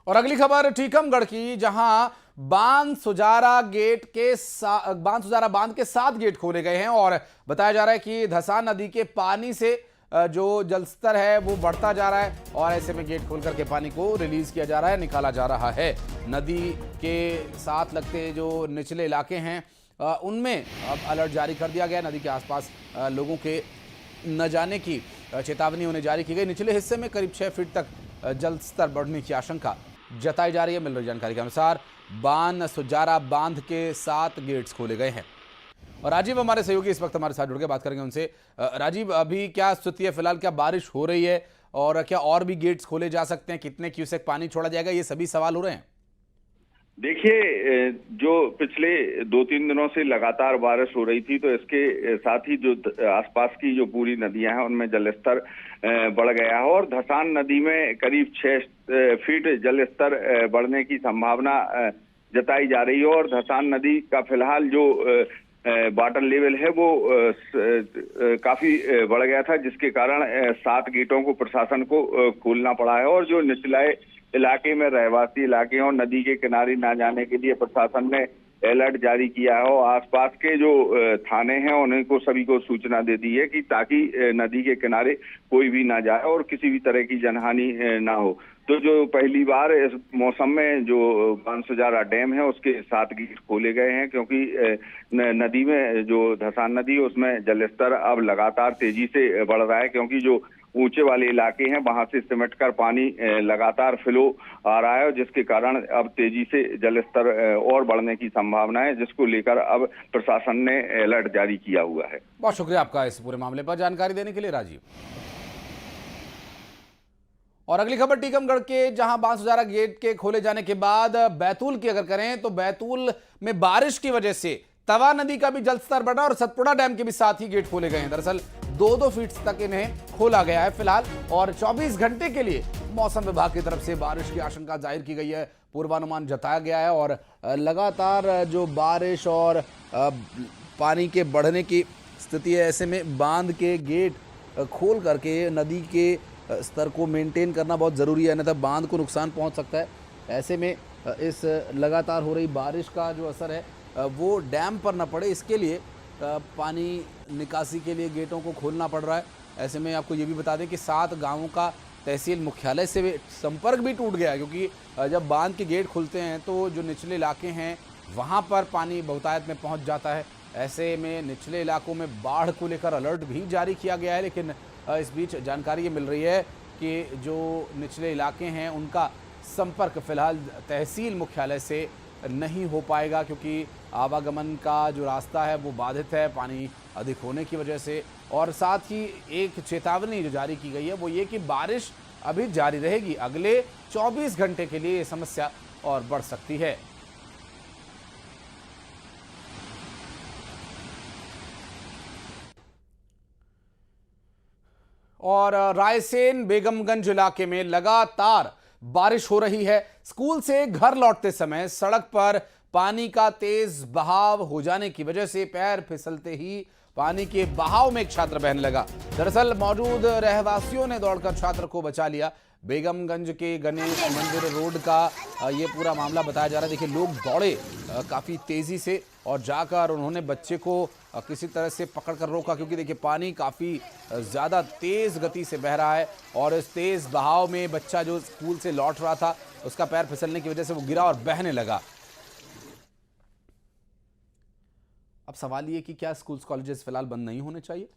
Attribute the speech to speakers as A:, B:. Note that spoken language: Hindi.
A: और अगली खबर टीकमगढ़ की, जहां बांध सुजारा बांध के 7 गेट खोले गए हैं और बताया जा रहा है कि धसान नदी के पानी से जो जलस्तर है वो बढ़ता जा रहा है और ऐसे में गेट खोल करके पानी को रिलीज किया जा रहा है, निकाला जा रहा है। नदी के साथ लगते जो निचले इलाके हैं उनमें अब अलर्ट जारी कर दिया गया। नदी के आसपास लोगों के न जाने की चेतावनी उन्हें जारी की गई। निचले हिस्से में करीब 6 फीट तक जल स्तर बढ़ने की आशंका जताई जा रही है। मिल रही जानकारी के अनुसार बांध सुजारा बांध के 7 गेट्स खोले गए हैं। और राजीव हमारे सहयोगी इस वक्त हमारे साथ जुड़ के बात करेंगे उनसे। राजीव, अभी क्या स्थिति है फिलहाल, क्या बारिश हो रही है और क्या और भी गेट्स खोले जा सकते हैं, कितने क्यूसेक पानी छोड़ा जाएगा, ये सभी सवाल हो रहे हैं।
B: देखिए, जो पिछले 2-3 दिनों से लगातार बारिश हो रही थी, तो इसके साथ ही जो आसपास की जो पूरी नदियां हैं उनमें जलस्तर बढ़ गया है और धसान नदी में करीब 6 फीट जलस्तर बढ़ने की संभावना जताई जा रही है। और धसान नदी का फिलहाल जो वाटर लेवल है वो काफी बढ़ गया था, जिसके कारण 7 गेटों को प्रशासन को खोलना पड़ा है। और जो निचले इलाके में रहवासी इलाके और नदी के किनारे ना जाने के लिए प्रशासन ने अलर्ट जारी किया है और आसपास के जो थाने हैं उन्हें को सभी को सूचना दे दी है कि ताकि नदी के किनारे कोई भी ना जाए और किसी भी तरह की जनहानि ना हो। तो जो पहली बार इस मौसम में जो बांध सुजारा डैम है उसके 7 गेट खोले गए हैं, क्योंकि नदी में जो धसान नदी है उसमें जलस्तर अब लगातार तेजी से बढ़ रहा है, क्योंकि जो ऊंचे वाले इलाके हैं वहां से सिमट कर पानी लगातार फ्लो आ रहा है, जिसके कारण अब तेजी से जलस्तर और बढ़ने की संभावना है, जिसको लेकर अब प्रशासन ने अलर्ट जारी किया हुआ है।
A: बहुत शुक्रिया आपका इस पूरे मामले पर जानकारी देने के लिए राजीव। और अगली खबर टीकमगढ़ के, जहां बांध सुजारा गेट के खोले जाने के बाद बैतूल की अगर करें तो बैतूल में बारिश की वजह से तवा नदी का भी जलस्तर बढ़ा और सतपुड़ा डैम के भी साथ ही गेट खोले गए हैं। दरअसल 2-2 फीट तक इन्हें खोला गया है फिलहाल और 24 घंटे के लिए मौसम विभाग की तरफ से बारिश की आशंका जाहिर की गई है, पूर्वानुमान जताया गया है। और लगातार जो बारिश और पानी के बढ़ने की स्थिति है, ऐसे में बांध के गेट खोल करके नदी के स्तर को मेंटेन करना बहुत ज़रूरी है, अन्यथा बांध को नुकसान पहुंच सकता है। ऐसे में इस लगातार हो रही बारिश का जो असर है वो डैम पर न पड़े, इसके लिए पानी निकासी के लिए गेटों को खोलना पड़ रहा है। ऐसे में आपको ये भी बता दें कि 7 गांवों का तहसील मुख्यालय से संपर्क भी टूट गया है, क्योंकि जब बांध के गेट खुलते हैं तो जो निचले इलाके हैं वहाँ पर पानी बहुतायत में पहुँच जाता है। ऐसे में निचले इलाकों में बाढ़ को लेकर अलर्ट भी जारी किया गया है, लेकिन इस बीच जानकारी ये मिल रही है कि जो निचले इलाके हैं उनका संपर्क फिलहाल तहसील मुख्यालय से नहीं हो पाएगा, क्योंकि आवागमन का जो रास्ता है वो बाधित है पानी अधिक होने की वजह से। और साथ ही एक चेतावनी जो जारी की गई है वो ये कि बारिश अभी जारी रहेगी, अगले 24 घंटे के लिए ये समस्या और बढ़ सकती है। और रायसेन बेगमगंज इलाके में लगातार बारिश हो रही है। स्कूल से घर लौटते समय सड़क पर पानी का तेज बहाव हो जाने की वजह से पैर फिसलते ही पानी के बहाव में एक छात्र बहने लगा। दरअसल मौजूद रहवासियों ने दौड़कर छात्र को बचा लिया। बेगमगंज के गणेश मंदिर रोड का ये पूरा मामला बताया जा रहा है। देखिए, लोग दौड़े काफ़ी तेज़ी से और जाकर उन्होंने बच्चे को किसी तरह से पकड़ कर रोका, क्योंकि देखिए पानी काफ़ी ज़्यादा तेज़ गति से बह रहा है और इस तेज़ बहाव में बच्चा जो स्कूल से लौट रहा था उसका पैर फिसलने की वजह से वो गिरा और बहने लगा। अब सवाल ये कि क्या स्कूल्स कॉलेजेस फिलहाल बंद नहीं होने चाहिए?